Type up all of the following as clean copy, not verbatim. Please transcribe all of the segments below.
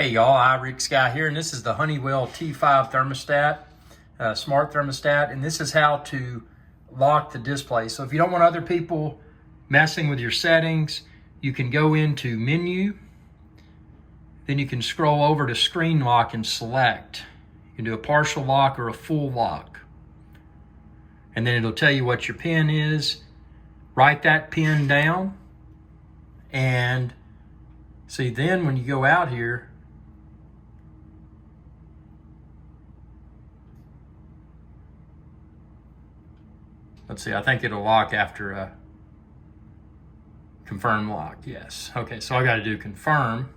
Hey y'all, Rick Guy here, and this is the Honeywell T5 Thermostat, Smart Thermostat, and this is how to lock the display. So if you don't want other people messing with your settings, you can go into Menu, then you can scroll over to Screen Lock and select. You can do a partial lock or a full lock. And then it'll tell you what your pin is. Write that pin down, and see, then when you go out here, let's see, I think it'll lock after a confirm lock, yes. Okay, so I gotta do confirm.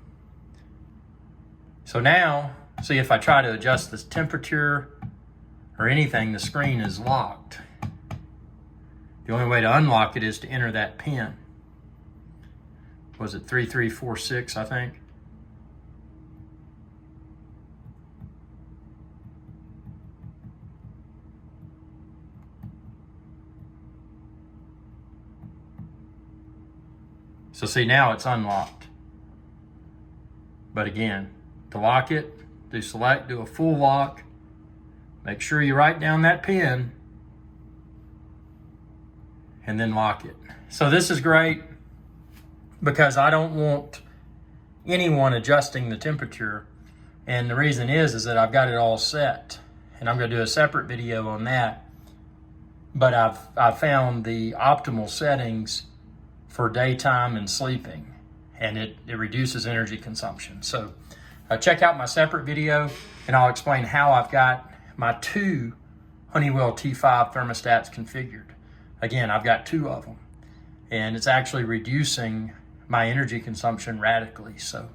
So now, see, if I try to adjust this temperature or anything, the screen is locked. The only way to unlock it is to enter that pin. Was it 3346, I think? So see, now it's unlocked. But again, to lock it, do select, do a full lock. Make sure you write down that pin and then lock it. So this is great because I don't want anyone adjusting the temperature. And the reason is that I've got it all set. And I'm gonna do a separate video on that. But I've found the optimal settings for daytime and sleeping, and it reduces energy consumption. So check out my separate video, and I'll explain how I've got my two Honeywell T5 thermostats configured. Again, I've got two of them, and it's actually reducing my energy consumption radically. So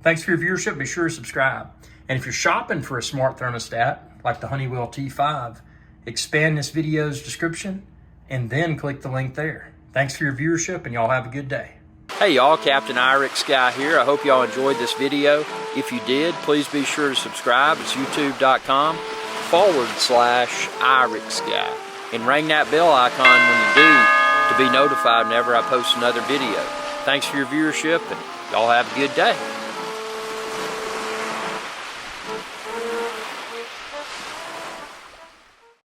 thanks for your viewership. Be sure to subscribe. And if you're shopping for a smart thermostat like the Honeywell T5, expand this video's description and then click the link there. Thanks for your viewership, and y'all have a good day. Hey y'all, Captain Rick Guy here. I hope y'all enjoyed this video. If you did, please be sure to subscribe. It's youtube.com/IRickSky. And ring that bell icon when you do to be notified whenever I post another video. Thanks for your viewership, and y'all have a good day.